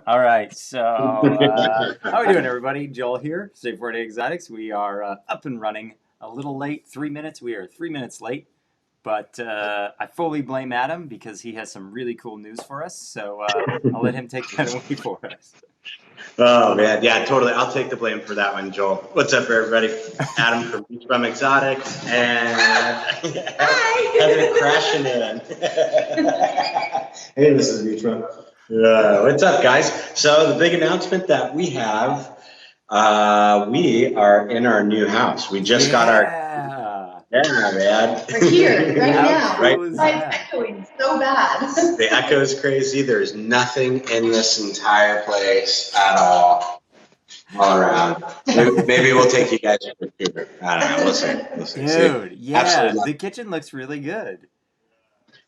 All right, so how are we doing, everybody? Joel here, Save 40 Exotics. We are up and running a little late, 3 minutes. We are 3 minutes late, but I fully blame Adam because he has some really cool news for us. So I'll let him take that away for us. Oh man, yeah, totally. I'll take the blame for that one, Joel. What's up, everybody? Adam from Exotics and Heather crashing in. Hey, this is Beachfront. What's up, guys? So the big announcement that we have, we are in our new house. We just got our. Yeah, man. We're here right now. Right. It's echoing so bad. The echo is crazy. There's nothing in this entire place at all around. Maybe we'll take you guys to the tour. I don't know. We'll see. Dude, yeah, Absolutely. the kitchen looks really good.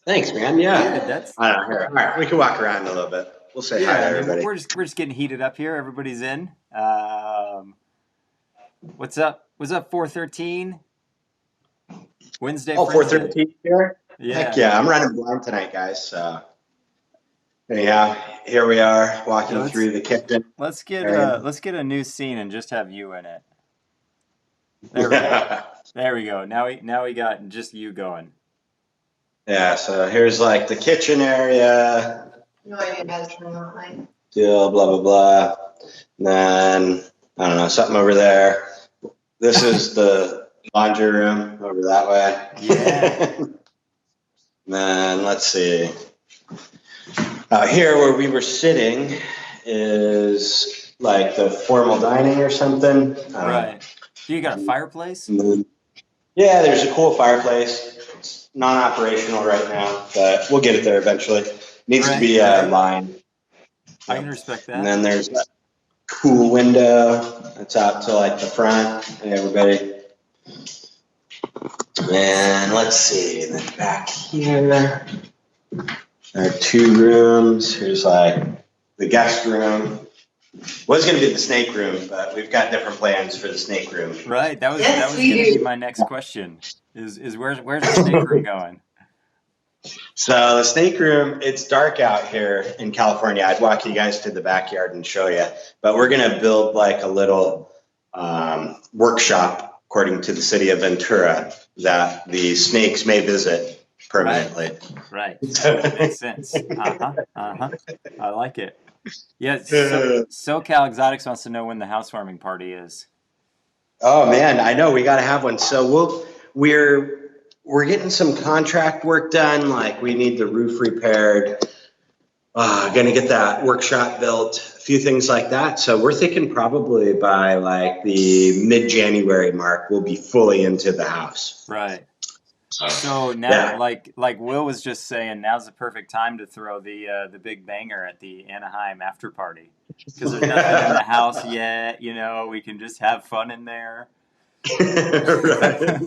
Thanks, man. Yeah. Dude, that's. I don't know. Here. All right, we can walk around a little bit. We'll say hi to everybody. We're just getting heated up here. Everybody's in. What's up? What's up? 413. Wednesday. Oh, 413 here. Yeah. Heck yeah! I'm running blind tonight, guys. So anyhow, here we are walking through the kitchen. Let's get a new scene and just have you in it. There we go. There we go. Now we got just you going. Yeah. So here's like the kitchen area. No idea how to turn that light. Deal, blah blah blah. And then I don't know, something over there. This is the laundry room over that way. Yeah. Then let's see. Here where we were sitting is like the formal dining or something. Right. You got a fireplace? Yeah, there's a cool fireplace. It's non-operational right now, but we'll get it there eventually. Needs to be lined. I can respect that. And then there's a cool window that's out to like the front. Hey, everybody. And let's see, then back here, there are two rooms. Here's like the guest room. Was going to be the snake room, but we've got different plans for the snake room. Right, that was going to be my next question. Is where's the snake room going? So the snake room, it's dark out here in California. I'd walk you guys to the backyard and show you, but we're going to build like a little workshop, according to the city of Ventura, that the snakes may visit permanently. Right. That makes sense. I like it. Yeah. SoCal Exotics wants to know when the housewarming party is. Oh man, I know we got to have one. So we're getting some contract work done. Like we need the roof repaired. Going to get that workshop built, a few things like that. So we're thinking probably by like the mid-January mark, we'll be fully into the house. Right. So now, like Will was just saying, now's the perfect time to throw the big banger at the Anaheim after party because there's nothing in the house yet. You know, we can just have fun in there. Right.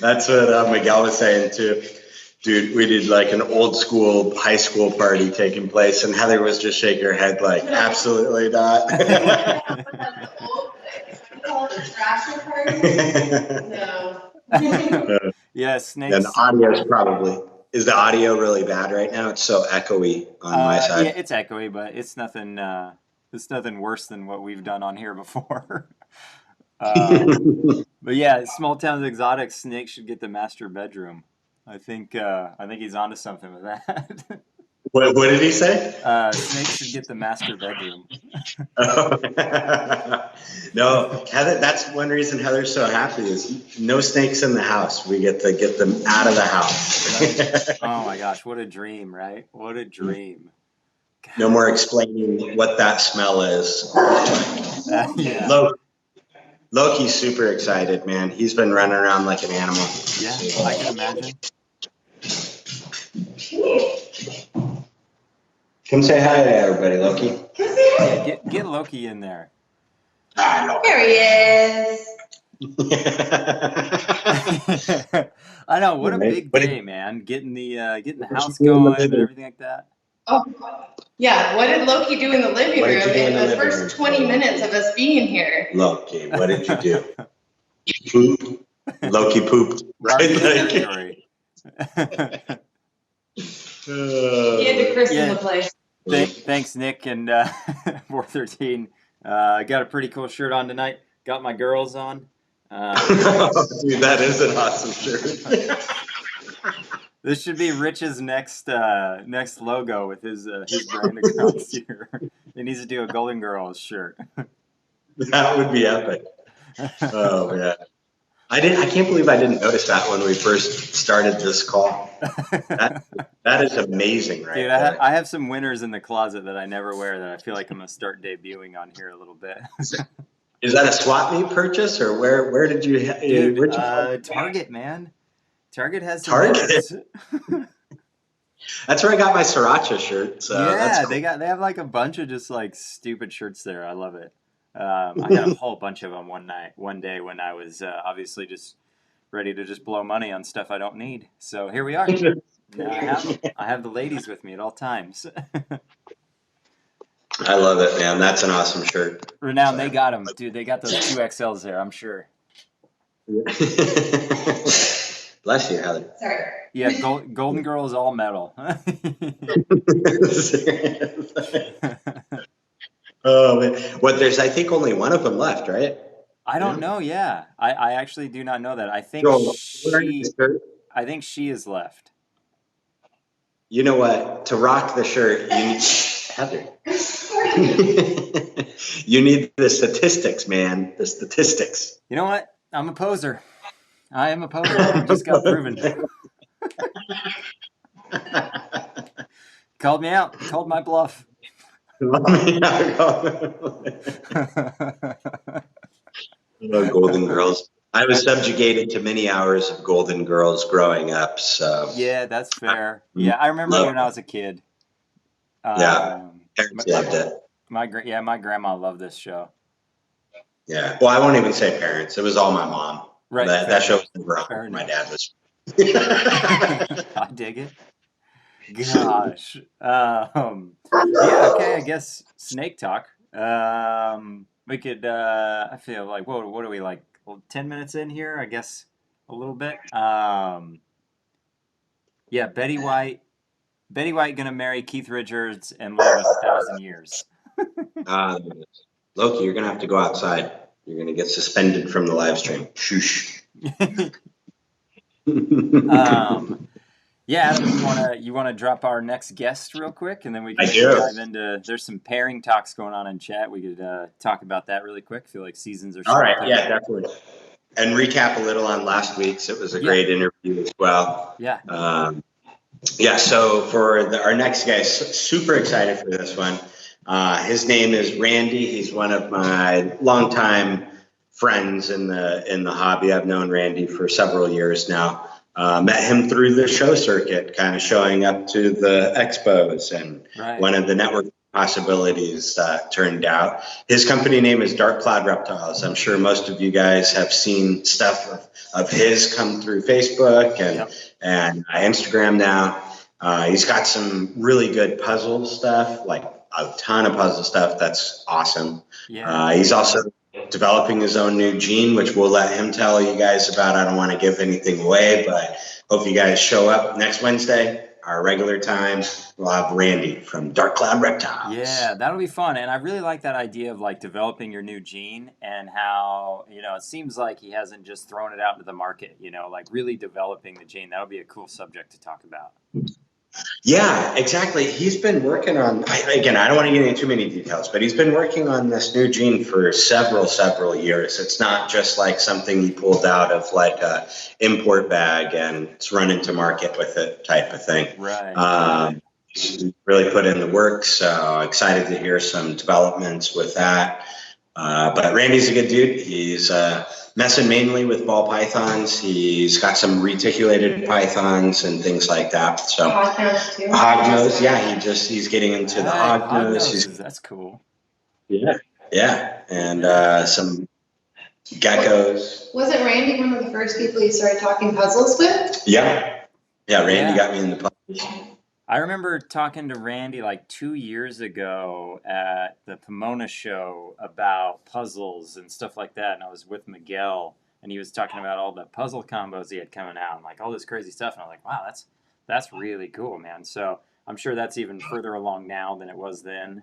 That's what Miguel was saying too. Dude, we did like an old school high school party taking place, and Heather was just shaking her head like, absolutely not. No. Yeah, snakes. And the audio is the audio really bad right now? It's so echoey on my side. Yeah, it's echoey, but it's nothing. It's nothing worse than what we've done on here before. But yeah, Small Towns Exotics, Snake should get the master bedroom. I think he's onto something with that. What did he say? Snake should get the master bedroom. No, Heather. That's one reason Heather's so happy is no snakes in the house. We get to get them out of the house. Oh my gosh, what a dream, right? What a dream. God. No more explaining what that smell is. Yeah. Loki's super excited, man. He's been running around like an animal. Yeah, I can imagine. Come say hi to everybody, Loki. Yeah, get Loki in there. There he is. I know, what a big day, man. Getting the house going and everything like that. Oh, yeah. What did Loki do in the living room in the first 20 minutes of us being here? Loki, what did you do? Poop. Loki pooped. Right? He had to christen Yeah. the place. Thanks, Nick and 413. I got a pretty cool shirt on tonight. Got my girls on. Dude, that is an awesome shirt. This should be Rich's next logo with his brand across here. He needs to do a Golden Girls shirt. That would be epic. Oh man, I can't believe I didn't notice that when we first started this call. That is amazing, right? Dude, I have some winners in the closet that I never wear that I feel like I'm gonna start debuting on here a little bit. Is that a swap meet purchase, or where did you? Dude, where'd you Target, man. Target has some Target? winners. That's where I got my Sriracha shirt. So Yeah, that's cool. they have like a bunch of just like stupid shirts there. I love it. I got a whole bunch of them one day when I was obviously just ready to just blow money on stuff I don't need. So here we are. Now I have the ladies with me at all times. I love it, man. That's an awesome shirt. Renown, they got them, dude. They got those 2XLs there, I'm sure. Bless you, Heather. Sorry. Yeah, Golden Girls all metal. Oh man, what? There's I think only one of them left, right? I don't know. Yeah, I actually do not know that. I think Joel, I think she is left. You know what? To rock the shirt, you need Heather. You need the statistics, man. The statistics. You know what? I'm a poser. I am a poser. I just got proven. Called me out. Called my bluff. Oh, Golden Girls. I was subjugated to many hours of Golden Girls growing up. So yeah, that's fair. Yeah, I remember when I was a kid. Yeah, parents loved it. My grandma loved this show. Yeah, well, I won't even say parents. It was all my mom. Right. That show was never on. My dad was. I dig it. Gosh. Yeah. Okay. I guess snake talk. We could. I feel like what are we like? Well, 10 minutes in here. I guess a little bit. Yeah. Betty White gonna marry Keith Richards and live 1,000 years. Loki, you're gonna have to go outside. You're gonna get suspended from the live stream. Shoosh. Yeah, Adam, you wanna drop our next guest real quick, and then we can dive into. There's some pairing talks going on in chat. We could talk about that really quick. I feel like seasons are. All right. Yeah, definitely. And recap a little on last week's. It was a great interview as well. Yeah. Yeah. So for our next guy, super excited for this one. His name is Randy. He's one of my longtime friends in the hobby. I've known Randy for several years now. Met him through the show circuit, kind of showing up to the expos, and one of the network possibilities turned out. His company name is Dark Cloud Reptiles. I'm sure most of you guys have seen stuff of his come through Facebook and Instagram now. He's got some really good puzzle stuff, like a ton of puzzle stuff. That's awesome. Yeah. He's also developing his own new gene, which we'll let him tell you guys about. I don't want to give anything away, but hope you guys show up next Wednesday, our regular time. We'll have Randy from Dark Cloud Reptiles. Yeah, that'll be fun. And I really like that idea of like developing your new gene, and how, it seems like he hasn't just thrown it out into the market, like really developing the gene. That'll be a cool subject to talk about. Yeah, exactly. He's been working on, again, I don't want to get into too many details, but he's been working on this new gene for several years. It's not just like something he pulled out of like a import bag and it's running to market with it type of thing. Right. He's really put in the work, so excited to hear some developments with that. But Randy's a good dude. He's messing mainly with ball pythons. He's got some reticulated pythons and things like that. So hognose too. Hognose, yeah. He's getting into the hognose. That's cool. Yeah, and some geckos. Wasn't Randy one of the first people you started talking puzzles with? Yeah. Randy got me in the puzzles. I remember talking to Randy like 2 years ago at the Pomona show about puzzles and stuff like that. And I was with Miguel, and he was talking about all the puzzle combos he had coming out and like all this crazy stuff. And I'm like, wow, that's That's really cool, man. So I'm sure that's even further along now than it was then.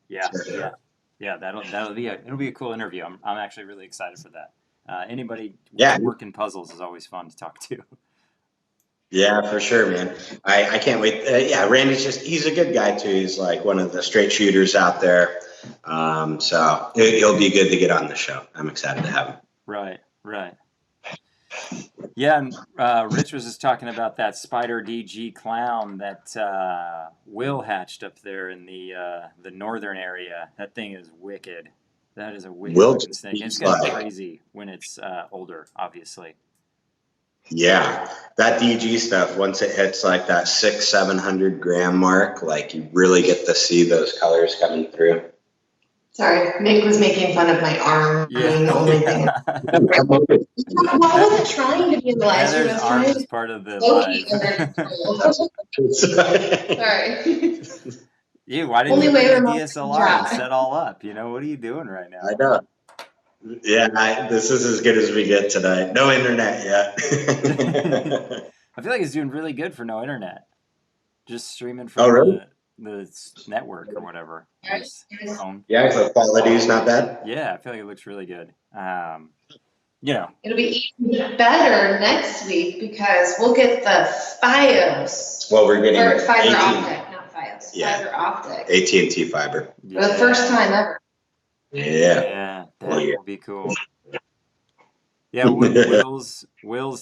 Yeah, yeah, yeah. That'll be it'll be a cool interview. I'm actually really excited for that. Anybody Yeah. working puzzles is always fun to talk to. Yeah, for sure, man. I can't wait. Yeah, Randy's he's a good guy too. He's like one of the straight shooters out there. So he'll be good to get on the show. I'm excited to have him. Right, right. Yeah, and Rich was just talking about that Spider DG clown that Will hatched up there in the northern area. That thing is wicked. That is a wicked looking snake. It's gonna be crazy when it's older, obviously. Yeah, that DG stuff, once it hits like that 600-700 gram mark, like you really get to see those colors coming through. Sorry, Nick was making fun of my arm. Yeah. The only thing. Why was it trying to be in the live stream? There's arms as part of the live. Sorry. You, why didn't you bring the DSLR and set all up? You know, what are you doing right now? I know. Yeah, this is as good as we get tonight. No internet yet. I feel like it's doing really good for no internet. Just streaming from the network or whatever. Yeah, the quality's not bad. Yeah, I feel like it looks really good. You know. It'll be even better next week because we'll get the FiOS. Well, we're getting fiber optic, not FiOS. Yeah. Fiber optic. AT&T fiber. For the first time ever. Yeah. That will be cool. Yeah, Will's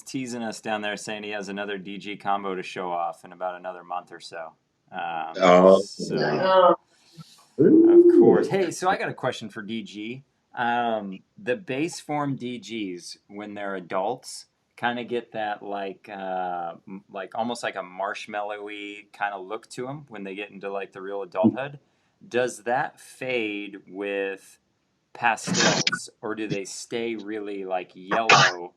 teasing us down there saying he has another DG combo to show off in about another month or so. Of course. Hey, so I got a question for DG. The base form DGs, when they're adults, kind of get that like almost like a marshmallowy kind of look to them when they get into like the real adulthood. Does that fade with pastels, or do they stay really like yellow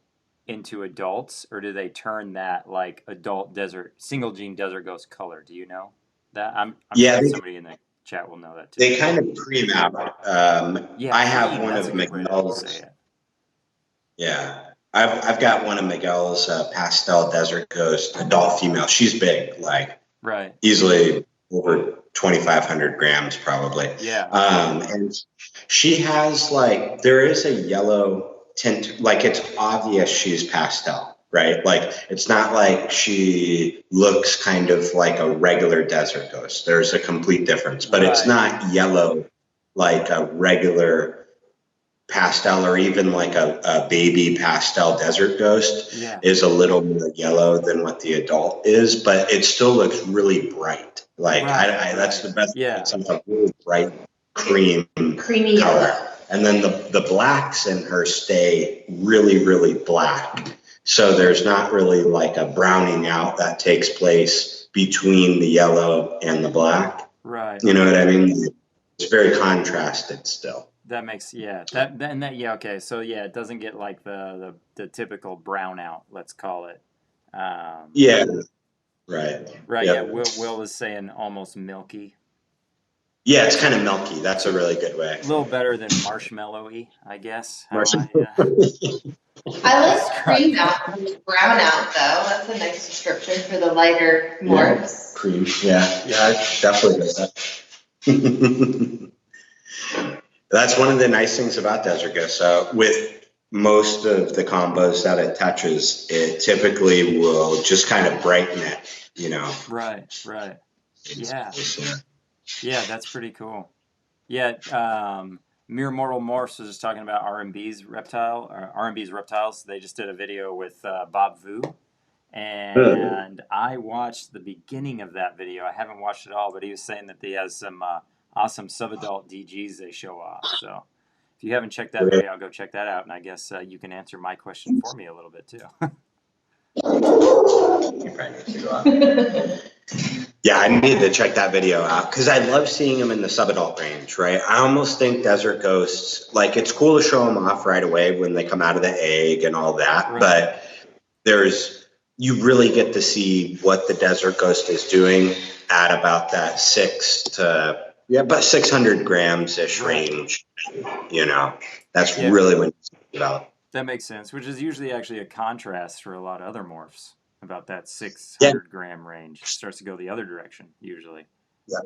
into adults, or do they turn that like adult single gene desert ghost color? Do you know that? I'm sure somebody in the chat will know that too. They kind of cream out. I have one of Miguel's. Yeah, I've got one of Miguel's pastel desert ghost adult female. She's big, like easily over 2,500 grams probably. Yeah. And she has like, there is a yellow tint, like it's obvious she's pastel, right? Like it's not like she looks kind of like a regular desert ghost. There's a complete difference, but it's not yellow like a regular pastel, or even like a baby pastel desert ghost is a little more yellow than what the adult is, but it still looks really bright. Like that's the best. Yeah, it's a really bright creamy color. And then the blacks in her stay really, really black. So there's not really like a browning out that takes place between the yellow and the black. Right. You know what I mean? It's very contrasted still. That makes okay. So it doesn't get like the typical brown out, let's call it. Yeah. Right. Right. Yep. Yeah. Will was saying almost milky. Yeah, it's kind of milky. That's a really good way. A little better than marshmallowy, I guess. I like cream out, brown out though. That's a nice description for the lighter morphs. Cream. Yeah, I definitely get that. That's one of the nice things about Desert Ghost. So with most of the combos that it touches, it typically will just kind of brighten it, you know. Right. Yeah. Yeah, that's pretty cool. Yeah, Mere Mortal Morphs was just talking about R&B's Reptiles. They just did a video with Bob Vu, and I watched the beginning of that video. I haven't watched it all, but he was saying that he has some awesome subadult DGs they show off. So if you haven't checked that video, I'll go check that out, and I guess you can answer my question for me a little bit too. You probably need to go out. Yeah, I need to check that video out because I love seeing them in the subadult range, right? I almost think Desert Ghosts, like it's cool to show them off right away when they come out of the egg and all that, but you really get to see what the Desert Ghost is doing at about that 600 grams-ish range, you know? That's really when it's developed. That makes sense, which is usually actually a contrast for a lot of other morphs. about that Yeah. 600 gram range. Starts to go the other direction usually. Yeah.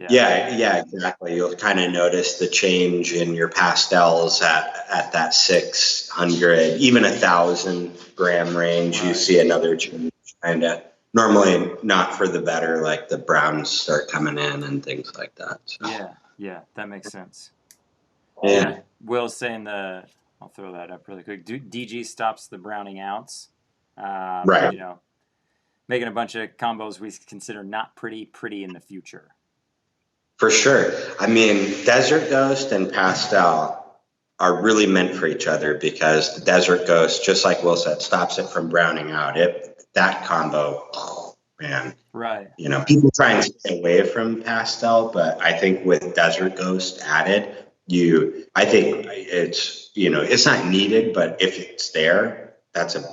Yeah. Yeah, exactly. You'll kind of notice the change in your pastels at that 600, even 1,000 gram range. You Right. see another change, kind of. Normally not for the better, like the browns start coming in and things like that. So. Yeah, that makes sense. Yeah. Will's saying I'll throw that up really quick. DG stops the browning outs. Right. You know, making a bunch of combos we consider not pretty in the future. For sure. I mean, Desert Ghost and Pastel are really meant for each other because the Desert Ghost, just like Will said, stops it from browning out. That combo, oh, man. Right. You know, people try and stay away from Pastel, but I think with Desert Ghost added, I think it's, it's not needed, but if it's there, that's good.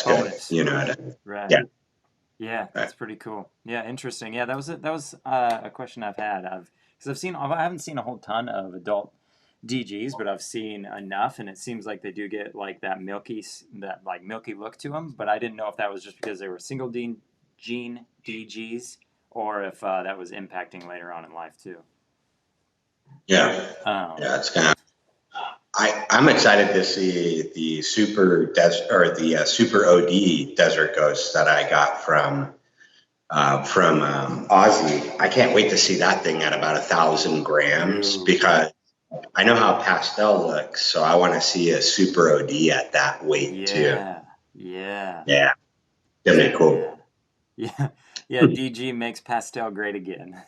Bonus. You know. Right. Yeah. Yeah, that's pretty cool. Yeah, interesting. Yeah, that was a question I've had. Because I haven't seen a whole ton of adult DGs, but I've seen enough, and it seems like they do get like that milky look to them. But I didn't know if that was just because they were single gene DGs, or if that was impacting later on in life too. Yeah. Yeah, it's kind of. I'm excited to see the Super OD Desert Ghost that I got from Aussie. I can't wait to see that thing at about 1,000 grams because I know how Pastel looks, so I want to see a Super OD at that weight too. Yeah. Gonna be cool. Yeah. DG makes Pastel great again.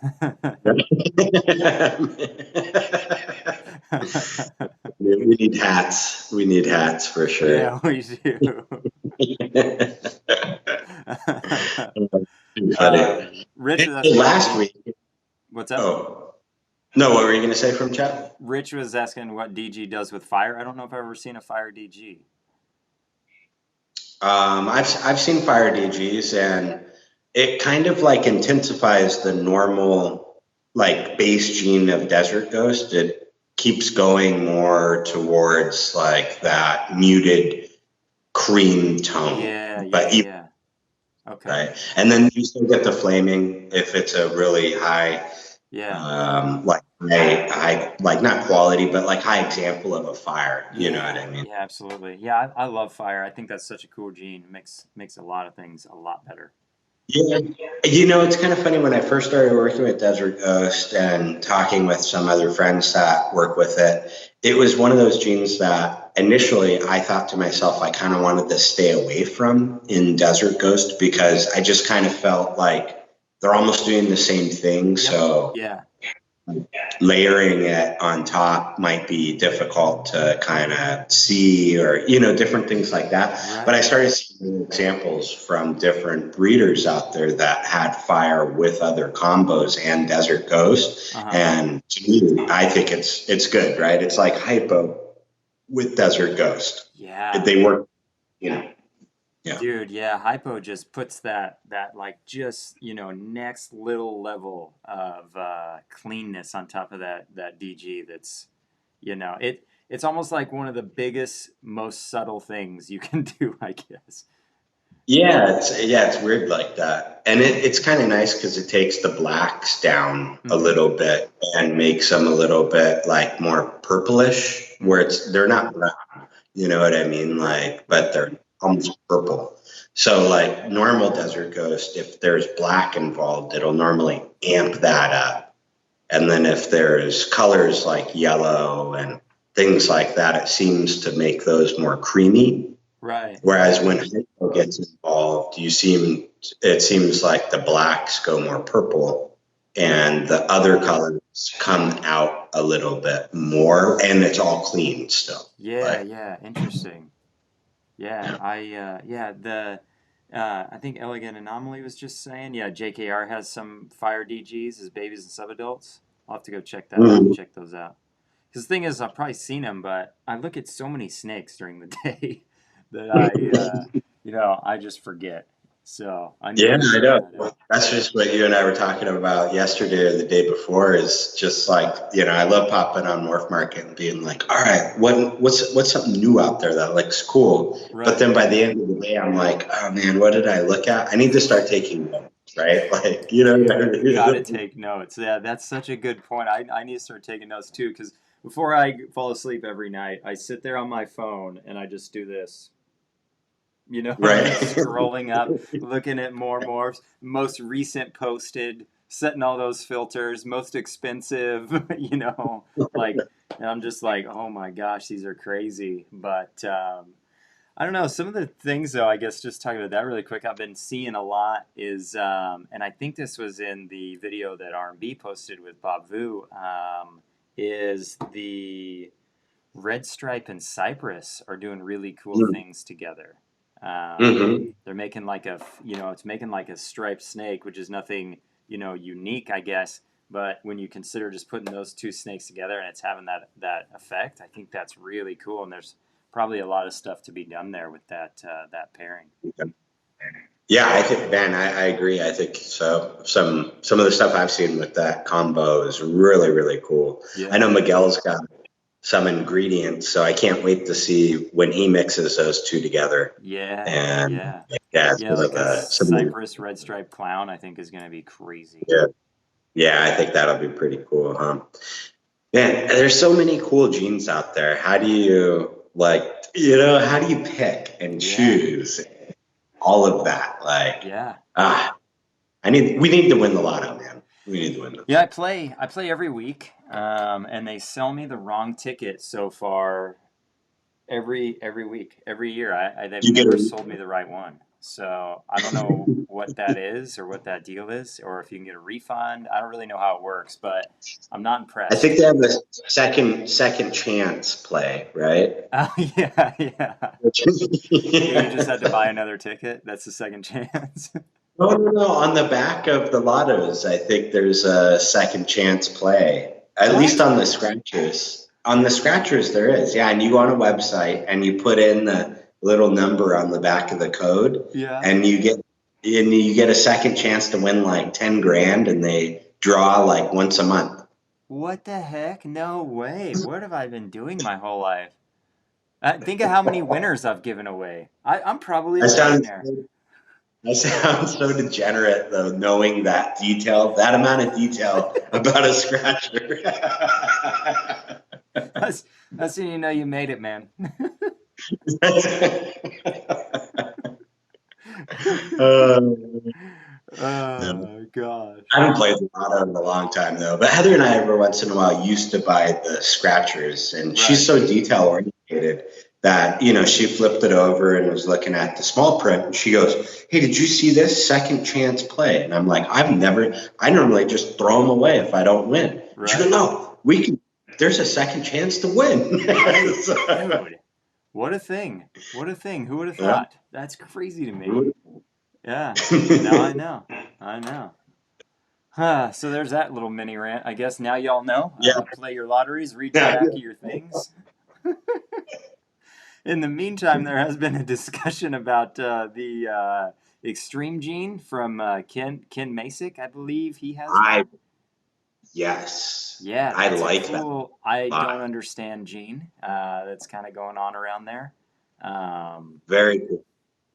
We need hats. We need hats for sure. Yeah, we do. Rich was asking last week. What's up? Oh, no, what were you going to say from chat? Rich was asking what DG does with fire. I don't know if I've ever seen a fire DG. I've seen fire DGs, and it kind of like intensifies the normal like base gene of Desert Ghost. It keeps going more towards like that muted cream tone. Yeah. Okay. Right, and then you still get the flaming if it's a really high. Yeah. Like not quality, but like high example of a fire. You know what I mean? Yeah, absolutely. Yeah, I love fire. I think that's such a cool gene. It makes a lot of things a lot better. Yeah, it's kind of funny when I first started working with Desert Ghost and talking with some other friends that work with it. It was one of those genes that initially I thought to myself I kind of wanted to stay away from in Desert Ghost because I just kind of felt like they're almost doing the same thing. Yep. So yeah. Layering it on top might be difficult to kind of see or, different things like that. Right. But I started seeing examples from different breeders out there that had fire with other combos and Desert Ghost. Uh-huh. And to me, I think it's good, right? It's like hypo with Desert Ghost. Yeah. They work, Yeah. Dude, yeah, hypo just puts that like just, next little level of cleanness on top of that DG that's, it's almost like one of the biggest, most subtle things you can do, I guess. Yeah, it's weird like that. And it's kind of nice because it takes the blacks down a little bit and makes them a little bit like more purplish where they're not brown, you know what I mean? Like, but they're almost purple. So like normal Desert Ghost, if there's black involved, it'll normally amp that up. And then if there's colors like yellow and things like that, it seems to make those more creamy. Right. Whereas when hypo gets involved, it seems like the blacks go more purple and the other colors come out a little bit more and it's all clean still. Yeah, interesting. Yeah, I think Elegant Anomaly was just saying, JKR has some fire DGs as babies and subadults. I'll have to go check that out and check those out. Because the thing is, I've probably seen them, but I look at so many snakes during the day that I just forget. So I knew Yeah, I'd I check that know. out. That's just what you and I were talking about yesterday or the day before is just like, I love popping on Morph Market and being like, all right, what's something new out there that looks cool? But Right. then by the end of the day, I'm like, oh man, what did I look at? I need to start taking notes, right? Like, Dude, you got to take notes. Yeah, that's such a good point. I need to start taking notes too, because before I fall asleep every night, I sit there on my phone and I just do this. I'm right? just scrolling up, looking at more morphs, most recent posted, setting all those filters, most expensive, like, and I'm just like, oh my gosh, these are crazy. But I don't know. Some of the things, though, I guess just talking about that really quick, I've been seeing a lot is, and I think this was in the video that R&B posted with Bob Vu, is the Red Stripe and Cypress are doing really cool things together. Mm-hmm. They're making like it's making like a striped snake, which is nothing, unique, I guess. But when you consider just putting those two snakes together and it's having that effect, I think that's really cool. And there's probably a lot of stuff to be done there with that pairing. Yeah, I think, Ben, I agree. I think so. Some of the stuff I've seen with that combo is really, really cool. I Yeah. know Miguel's got some ingredients, so I can't wait to see when he mixes those two together. Yeah. And Yeah. yeah, it's Yeah. Like a some Cypress red stripe clown, I think is going to be crazy. yeah, yeah, I think that'll be pretty cool, huh? Man, there's so many cool genes out there. How do you how do you pick and Yeah. choose all of that? Like, Yeah. ah, we need to win the lotto, man. We need to win the Yeah, I play every week, and they sell me the wrong ticket so far every week, every year. They've you get never a sold me the right one, so I don't know what that is or what that deal is, or if you can get a refund. I don't really know how it works, but I'm not I think impressed. they have a second chance play, right? Oh yeah, yeah, Which- yeah. You just had to buy another ticket. That's the second chance. No, no, no. On the back of the lottos, I think there's a second chance play. At least What? on the scratchers. On the scratchers, there is. Yeah, and you go on a website and you put in the little number on the back of the code, Yeah. and you get a second chance to win like 10 grand, and they draw like once a month. What the heck? No way. What have I been doing my whole life? Think of how many winners I've given away. I'm probably a I sound millionaire. I sound so degenerate though, knowing that amount of detail about a scratcher. That's when you know you made it, man. No, Oh gosh. I haven't played the lotto in a long time though. But Heather and I every once in a while used to buy the scratchers, and she's Right. so detail oriented that she flipped it over and was looking at the small print, and she goes, "Hey, did you see this second chance play?" And I'm like, I normally just throw them away if I don't win. She goes, Right. "No, we can. There's a second chance to win." Right. So, Dude. What a thing. What a thing. Who would have yeah. thought? That's crazy to me. Yeah. Now I know. I know. So there's that little mini rant. I guess now y'all know. Yeah. Play your lotteries, read the Yeah. back of your things. In the meantime, there has been a discussion about the extreme gene from Ken Masick. I believe he has that. Yes. Yeah, I that's a like that cool. I a don't lot. understand gene. That's kind of going on around there. Um, Very cool.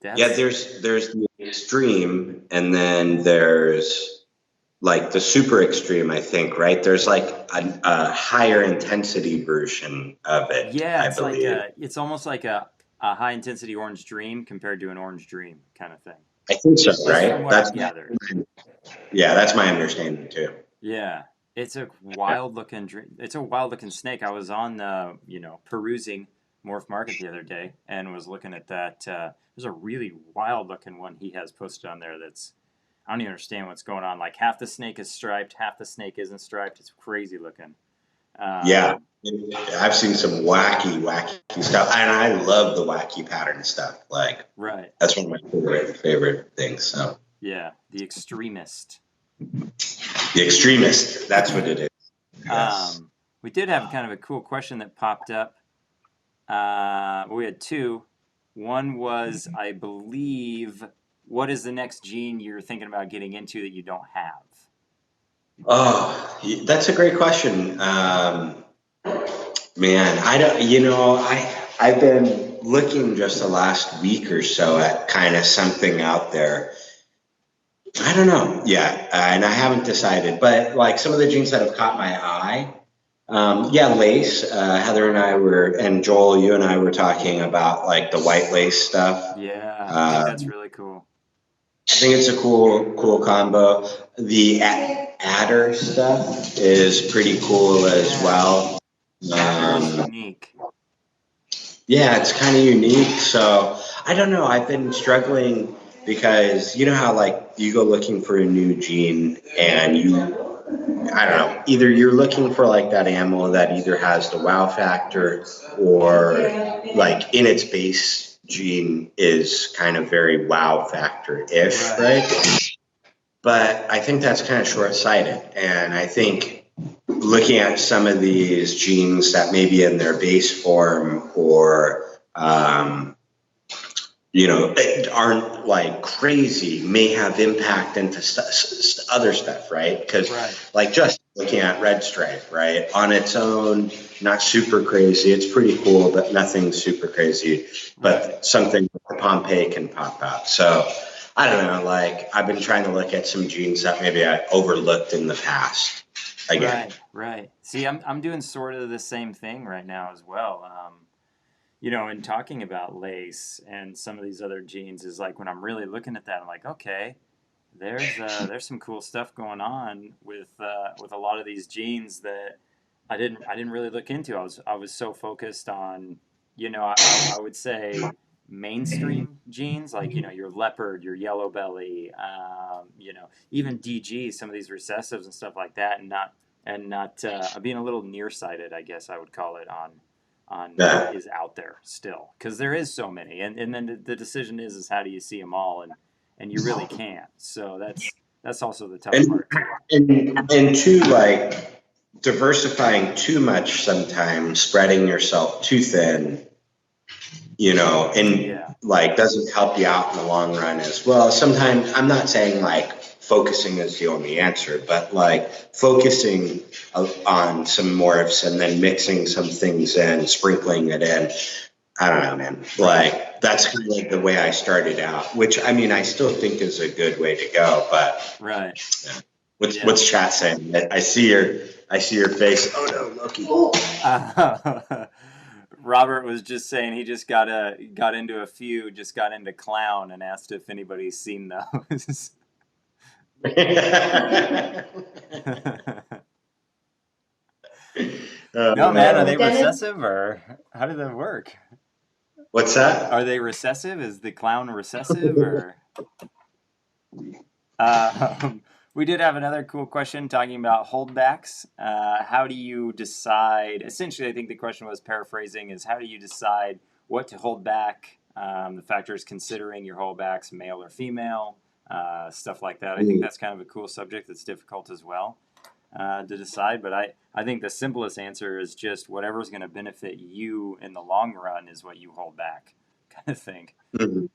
Yeah, that's there's the extreme, and then there's like the super extreme, I think, right? There's like a higher intensity version of it, yeah. I It's like believe. it's almost like a high intensity orange dream compared to an orange dream kind of thing. I think so, At least from right? what I've gathered. That's my understanding too. Yeah, it's a wild looking it's a wild looking snake. I was on perusing Morph Market the other day and was looking at that. There's a really wild looking one he has posted on there. That's I don't even understand what's going on. Like half the snake is striped, half the snake isn't striped. It's crazy looking. Yeah, Um, I've seen some wacky stuff, and I love the wacky pattern stuff. Like right. that's one of my favorite things. So Yeah, the extremist. the extremist, that's what it is. Yes. We did have kind of a cool question that popped up. We had two. One was, I believe, what is the next gene you're thinking about getting into that you don't have? Oh, that's a great question. Man, I don't, I've been looking just the last week or so at kind of something out there. I don't know. Yeah. And I haven't decided, but like some of the genes that have caught my eye, lace. Heather and Joel, you and I were talking about like the white lace stuff. Yeah, I think that's really cool. I think it's a cool combo. The adder stuff is pretty cool as well. Unique. Yeah, it's kind of unique. So I don't know. I've been struggling because you know how like you go looking for a new gene and I don't know, either you're looking for like that animal that either has the wow factor or like in its base gene is kind of very wow factor-ish, right? But I think that's kind of short-sighted. And I think looking at some of these genes that may be in their base form or, aren't like crazy may have impact into other stuff, right? Because like just looking at red stripe, right, on its own, not super crazy. It's pretty cool, but nothing super crazy. But something like Pompeii can pop out. So I don't know. Like I've been trying to look at some genes that maybe I overlooked in the past. Again. Right. See, I'm doing sort of the same thing right now as well. In talking about lace and some of these other genes is like when I'm really looking at that, I'm like, okay, there's some cool stuff going on with a lot of these genes that I didn't really look into. I was so focused on, I would say mainstream genes like your leopard, your yellow belly, even DG, some of these recessives and stuff like that, and not being a little nearsighted, I guess I would call it, on what is out there still, because there is so many, and then the decision is how do you see them all, and you really can't. So that's also the tough part too. And too, like diversifying too much sometimes, spreading yourself too thin, like doesn't help you out in the long run as well. Sometimes I'm not saying like focusing is the only answer, but like focusing on some morphs and then mixing some things in, sprinkling it in. I don't know, man. Like that's kind of like the way I started out, which I mean, I still think is a good way to go, but yeah. What's chat saying? I see your face. Oh no, Loki. Robert was just saying he just got into clown and asked if anybody's seen those. No, man, are they recessive or how did that work? What's that? Are they recessive? Is the clown recessive or? We did have another cool question talking about holdbacks. How do you decide? Essentially, I think the question was paraphrasing is how do you decide what to hold back? The factors considering your holdbacks, male or female, stuff like that. I think that's kind of a cool subject that's difficult as well to decide. But I think the simplest answer is just whatever's going to benefit you in the long run is what you hold back, kind of thing. Mm-hmm.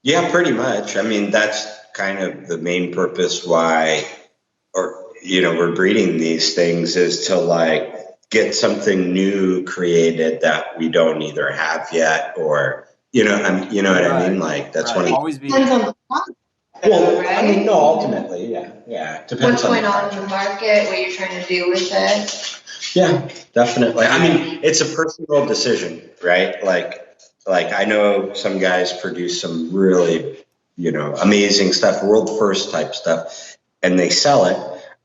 Yeah, pretty much. I mean, that's kind of the main purpose why, we're breeding these things is to like get something new created that we don't either have yet or, what I mean? Like that's one of always be. Well, I mean, no, ultimately, yeah. Depends what's going on in the market, what you're trying to do with it. Yeah, definitely. I mean, it's a personal decision, right? Like I know some guys produce some really, amazing stuff, world first type stuff, and they sell it.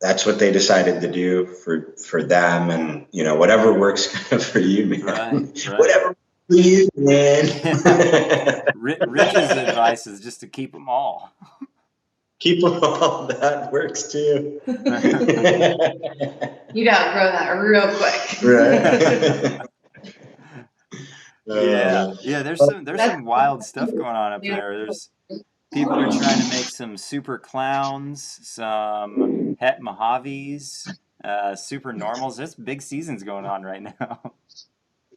That's what they decided to do for them, and whatever works for you, man. Right. Whatever for you, man. Rich's advice is just to keep them all. Keep them all. That works too. You gotta grow that real quick. Right. Yeah. There's some wild stuff going on up there. There's people are trying to make some super clowns, some het Mojaves, super normals. There's big seasons going on right now.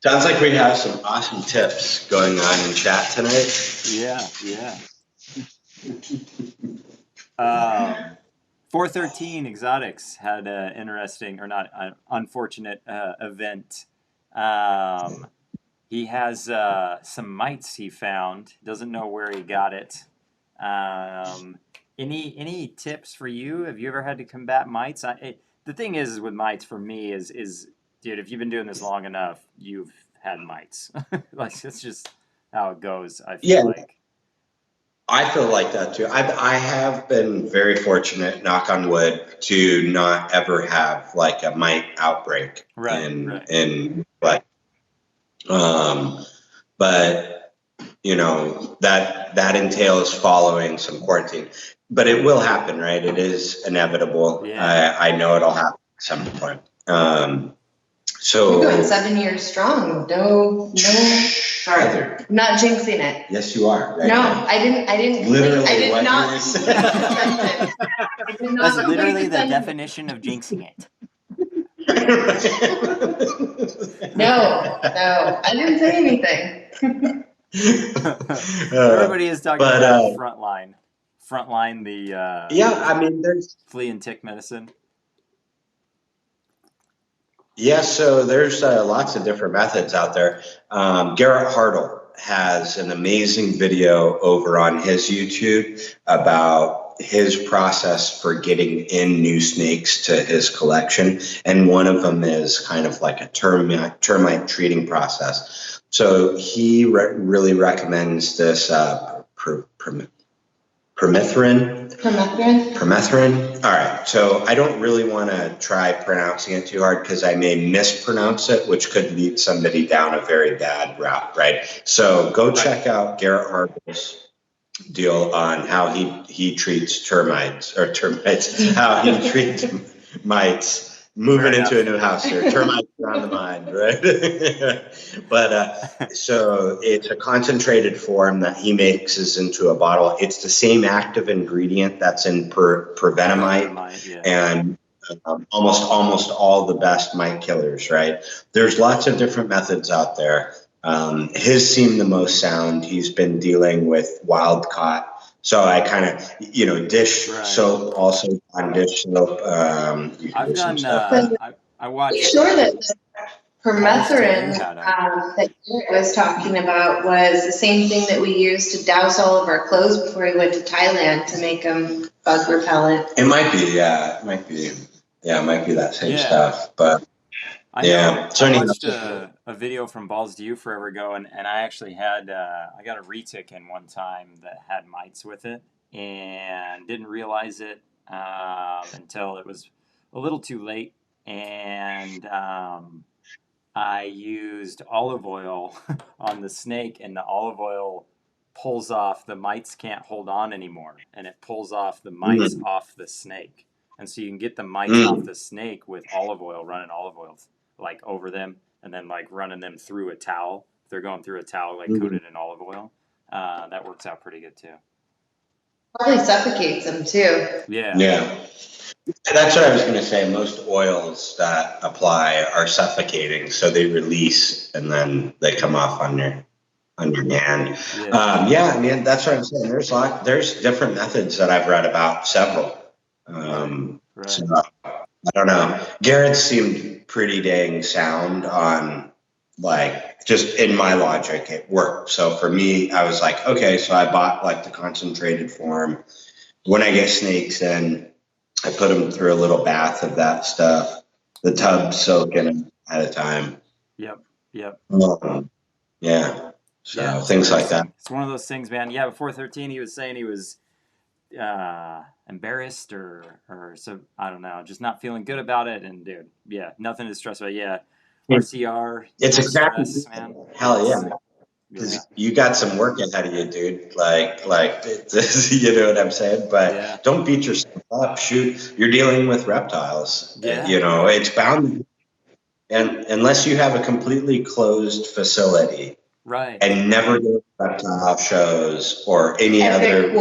Sounds like we have some awesome tips going on in chat tonight. Yeah. 413 Exotics had an interesting, or not, unfortunate event. He has some mites he found. Doesn't know where he got it. Any tips for you? Have you ever had to combat mites? The thing is with mites for me is dude, if you've been doing this long enough, you've had mites. Like it's just how it goes. I feel like. I feel like that too. I have been very fortunate, knock on wood, to not ever have like a mite outbreak in like, but you know, that entails following some quarantine, but it will happen, right? It is inevitable. Yeah. I know it'll happen at some point. So you're going 7 years strong. No, sorry, Heather. I'm not jinxing it. Yes, you are. Right no, now. I didn't. Literally, I did what not. you were saying. I did not That's literally the sentence. definition of jinxing it. No, I didn't say anything. Everybody is talking about frontline. Frontline, the yeah, I mean, there's flea and tick medicine. yeah, so there's lots of different methods out there. Garrett Hartle has an amazing video over on his YouTube about his process for getting in new snakes to his collection. And one of them is kind of like a termite treating process. So he really recommends this Permethrin. All right. So I don't really want to try pronouncing it too hard because I may mispronounce it, which could lead somebody down a very bad route, right? So go check out Garrett Hartle's deal on how he treats termites, how he treats mites. Moving into a new house here, termites are on the mind, right? But so it's a concentrated form that he mixes into a bottle. It's the same active ingredient that's in Prevenamite and almost all the best mite killers, right? There's lots of different methods out there. His seemed the most sound. He's been dealing with wild caught. So I kind of, dish soap, also on dish soap. I've done, I watched. I'm sure that the permethrin that Garrett was talking about was the same thing that we used to douse all of our clothes before we went to Thailand to make them bug repellent. It might be, yeah. It might be that same stuff, but. I watched a video from Balls to You forever ago, and I actually had I got a retic in one time that had mites with it, and didn't realize it until it was a little too late, and I used olive oil on the snake, and the olive oil pulls off, the mites can't hold on anymore, and it pulls off the mites off the snake, and so you can get the mites off the snake with olive oil, running olive oil like over them, and then like running them through a towel. If they're going through a towel like coated in olive oil, that works out pretty good too. Probably suffocates them too. Yeah. That's what I was going to say. Most oils that apply are suffocating, so they release and then they come off on your hand. I mean, that's what I'm saying. There's different methods that I've read about, several. So I don't know. Garrett seemed pretty dang sound on, like, just in my logic, it worked. So for me, I was like, okay, so I bought like the concentrated form. When I get snakes in, I put them through a little bath of that stuff, the tub soaking them at a time. Yep. So things like that. It's one of those things, man. Yeah, before 13, he was saying he was embarrassed or so, I don't know, just not feeling good about it. And dude, nothing to stress about. RCR. It's a crappy man. Hell yeah. Because you got some work ahead of you, dude. Like this, you know what I'm saying? But don't beat yourself up. Shoot, you're dealing with reptiles. It's bound. And unless you have a completely closed facility, right, and never go to reptile shows or any other,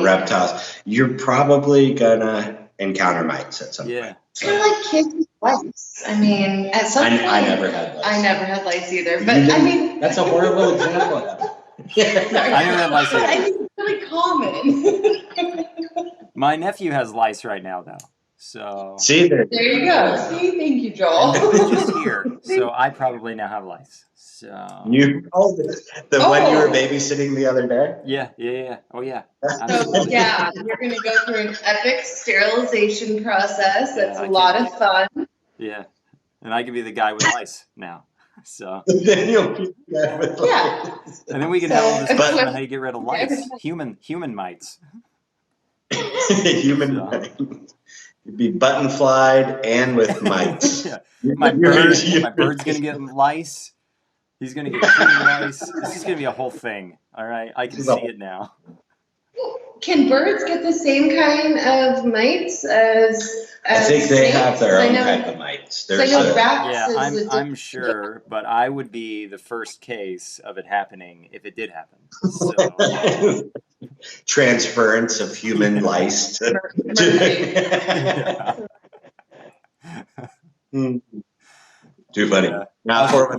reptiles, you're probably gonna encounter mites at some point. It's kind of like kids with lice. I mean, at some point. I never had lice. I never had lice either, but I mean. That's a horrible example. I never had lice either. I think it's really common. My nephew has lice right now, though. So. See, There you go. See, thank you, Joel. And it was just here, so I probably now have lice. So. you oh, the one you were babysitting the other day? Yeah. Oh, yeah. So Absolutely. yeah, you're gonna go through an epic sterilization process. That's Yeah, a lot of fun. Yeah. And I could be the guy with lice now. So. Then you'll be there with Yeah. And then we can have all this So- discussion on how you get rid of lice. Human mites. human So. mites. You'd be button flied and with mites. Yeah. My bird's gonna get lice. He's gonna get human lice. This is gonna be a whole thing. All right, I can see it now. Can birds get the same kind of mites as I think they have their own snakes? type of mites. I know There's rats Yeah, is a I'm different- sure, but I would be the first case of it happening if it did happen. So. a transference of human lice to. Yeah. Too funny. Yeah. Now for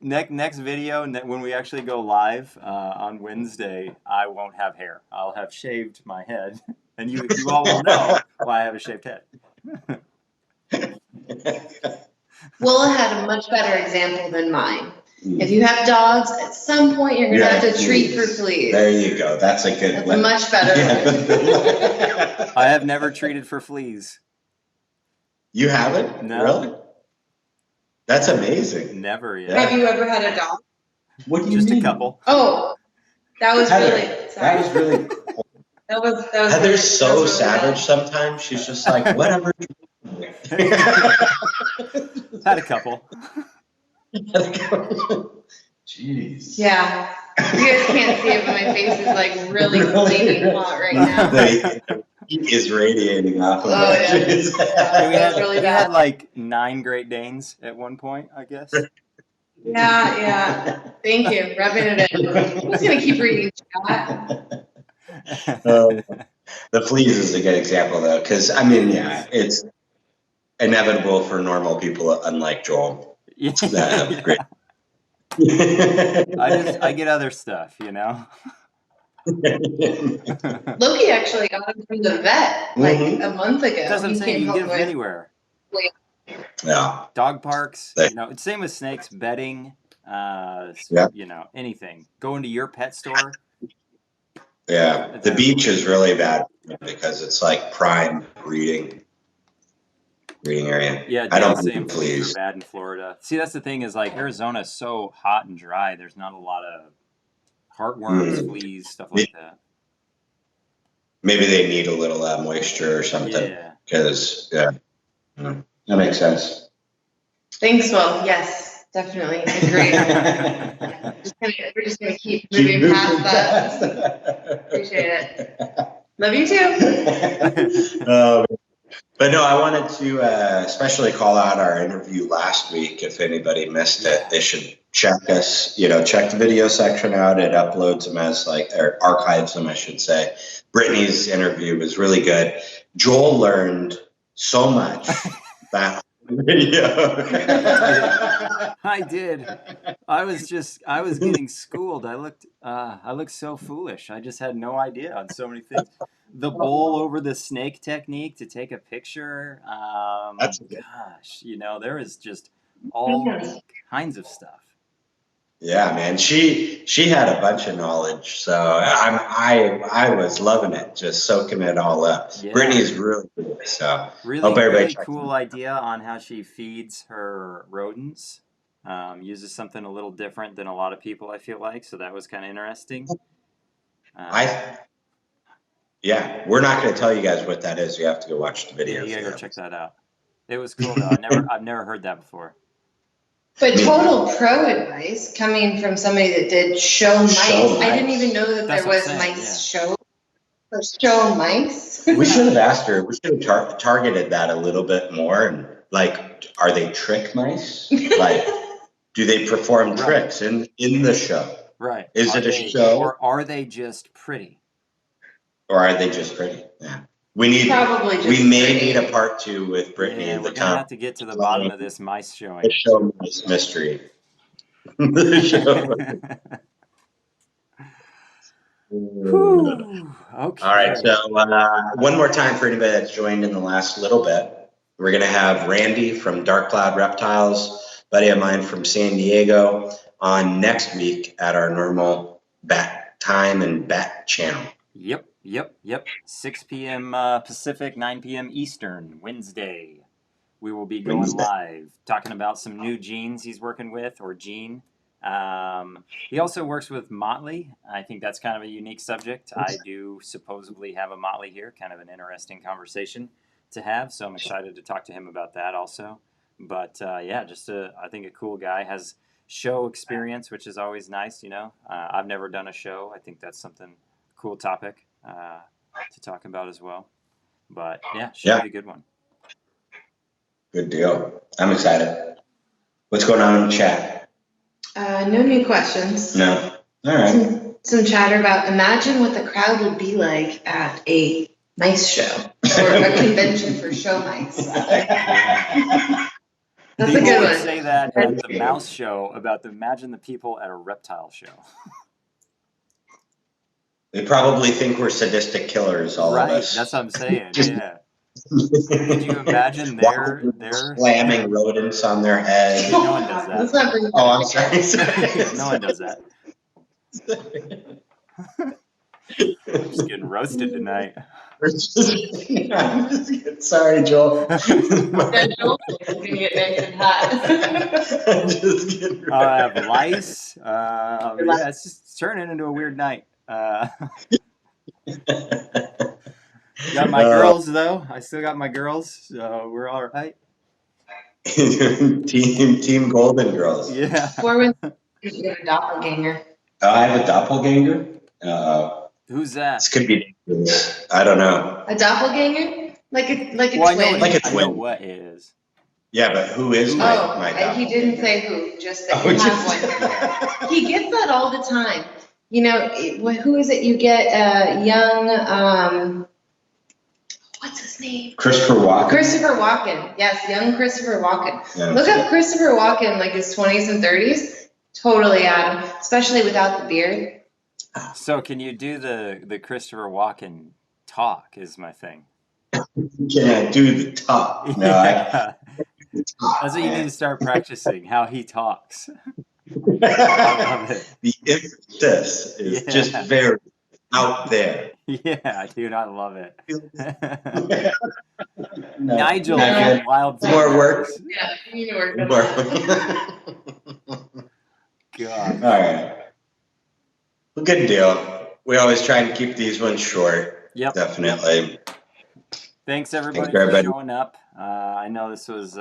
Next video, when we actually go live on Wednesday, I won't have hair. I'll have shaved my head, and you all will know why I have a shaved head. Willa had a much better example than mine. If you have dogs, at some point you're gonna have to treat for fleas. There you go. That's a good That's one. a much better one. I have never treated for fleas. You haven't? No. Really? That's amazing. Never yet. Yeah. Have you ever had a dog? What do you Just mean? a couple. Oh, that was Heather, really. Sorry. That was really cool. That was Heather's really- so that was really savage bad. sometimes. She's just like, whatever. Had a couple. Jeez. Yeah. You guys can't see it, but my face is like really flaming hot right now. The heat is radiating off of Oh, it. yeah. We had, That's really we bad. had like 9 Great Danes at one point, I guess. Yeah. Thank you. Rubbing it in. I'm just gonna keep reading chat. The fleas is a good example though, because I mean, yeah, it's inevitable for normal people, unlike Joel. Yeah. Great. I get other stuff, you know. Loki actually got him from the vet like Mhm. a month ago. That's what I'm He saying. came You can get home them with- anywhere. Yeah. Dog parks, They- you know. It's same with snakes, bedding, Yeah. you know, anything. Go into your pet store. Yeah. The beach is really bad because it's like prime breeding area. Yeah, I don't Dale saying think fleas fleas. are bad in Florida. See, that's the thing is like Arizona is so hot and dry. There's not a lot of heartworms, fleas, stuff like that. Maybe they need a little moisture or something. Yeah. Because that makes sense. Thanks, Will. Yes, definitely. Agree. We're just gonna keep moving past that. Appreciate it. Love you too. But no, I wanted to especially call out our interview last week. If anybody missed it, they should check us, check the video section out. It uploads them as or archives them, I should say. Brittany's interview was really good. Joel learned so much that video. I did. I was getting schooled. I looked so foolish. I just had no idea on so many things. The bowl over the snake technique to take a picture. That's good. Gosh, there is just all kinds of stuff. Yeah, man, she had a bunch of knowledge, so I was loving it, just soaking it all up. Yeah. Brittany's really good, so Really, hope everybody really checks cool idea on how she feeds her rodents. Uses something a little different than a lot of people, I feel like. So that was kind of interesting. Yeah, we're not going to tell you guys what that is. You have to go watch the video. Yeah, you gotta go check that out. It was cool though. I've never heard that before. But total pro advice coming from somebody that did show mice. Show I didn't mice. even know that That's there what was I'm saying, mice show. For show mice. We should have asked her. We should have targeted that a little bit more. And are they trick mice? Do they perform Right. tricks in the show? Right. Is Are it a they- show? Or are they just pretty? Or are they just pretty? Yeah. We Probably just may pretty. need a part 2 with Brittany Yeah, and we're the gonna have to get to the bottom of this mice showing. show mice mystery. The show. Whew. Okay. All right, so one more time for anybody that's joined in the last little bit. We're going to have Randy from Dark Cloud Reptiles, buddy of mine from San Diego, on next week at our normal bat time and bat channel. Yep. 6 p.m. Pacific, 9 p.m. Eastern, Wednesday. We will be going live, talking about some new genes he's working with, or gene. He also works with Motley. I think that's kind of a unique subject. I do supposedly have a Motley here, kind of an interesting conversation to have. So I'm excited to talk to him about that also. But yeah, just I think a cool guy, has show experience, which is always nice. You know, I've never done a show. I think that's something cool topic to talk about as well. But yeah, should be a good one. Good deal. I'm excited. What's going on in the chat? No new questions. No. All right. Some chatter about imagine what the crowd would be like at a mice show or a convention for show mice. That's a People good would one. say that at the mouse show about imagine the people at a reptile show. They probably think we're sadistic killers, all of us. That's what I'm saying. Yeah. Could you imagine their slamming rodents on their head? No one does that. Let's not bring Oh, I'm sorry. No one does that. I'm just getting roasted tonight. Sorry, Joel. It's gonna get nice and hot. I'm just kidding. I have lice. Yeah, it's just turning into a weird night. Got my girls though. I still got my girls, so we're all right. Team Golden Girls. Yeah. Or when you get a doppelganger. I have a doppelganger. Who's that? This could be dangerous. I don't know. A doppelganger? Like a Well, I know, twin. Like a I know twin. what is. Yeah, but who is my doppelganger? He didn't say who, just that Oh, you just- have one. He gets that all the time. You know, who is it? You get young, what's his name? Christopher Walken. Christopher Walken. Yes, young Christopher Walken. Yeah. Look up Christopher Walken, like his 20s and 30s. Totally at him, especially without the beard. So can you do the Christopher Walken talk is my thing. Can I do the talk? No, Yeah. That's what you need to start practicing, how he talks. I love it. The emphasis is Yeah. just very out there. Yeah, dude, I love it. No, Nigel not from good. Wild More work. Things. Yeah, you know where God. All right. Well, good deal. We always try and keep these ones short. Yep. Definitely. Thanks everybody Thanks, everybody. for showing up. I know this was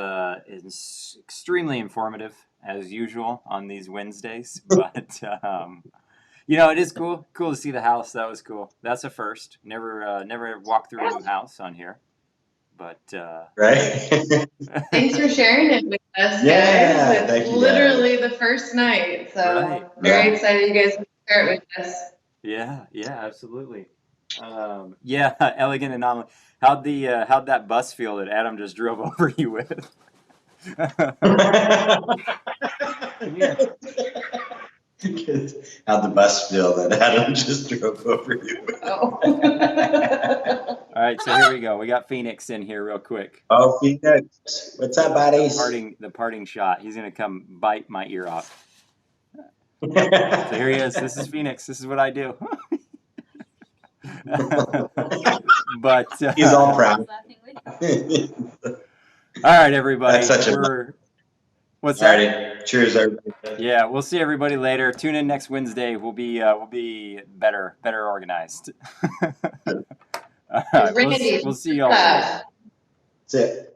extremely informative as usual on these Wednesdays, but you know, it is cool to see the house. That was cool. That's a first. Never walked through a new house on here, but Right? Thanks for sharing it with us, guys. Yeah, It's thank you, literally the first night, so Right. very Yeah. excited you guys to share it with us. yeah, absolutely. Yeah, elegant anomaly. How'd that bus feel that Adam just drove over you with? How'd the bus feel that Adam just drove over you? Oh. All right, so here we go. We got Phoenix in here real quick. Oh, Phoenix. What's up, buddies? The parting shot. He's gonna come bite my ear off. So here he is. This is Phoenix. This is what I do. But He's all proud. all right, everybody. That's such a- What's that? Alrighty. Cheers, everybody. Yeah, we'll see everybody later. Tune in next Wednesday. We'll be better organized. All right, Randy, we'll see y'all later. That's it.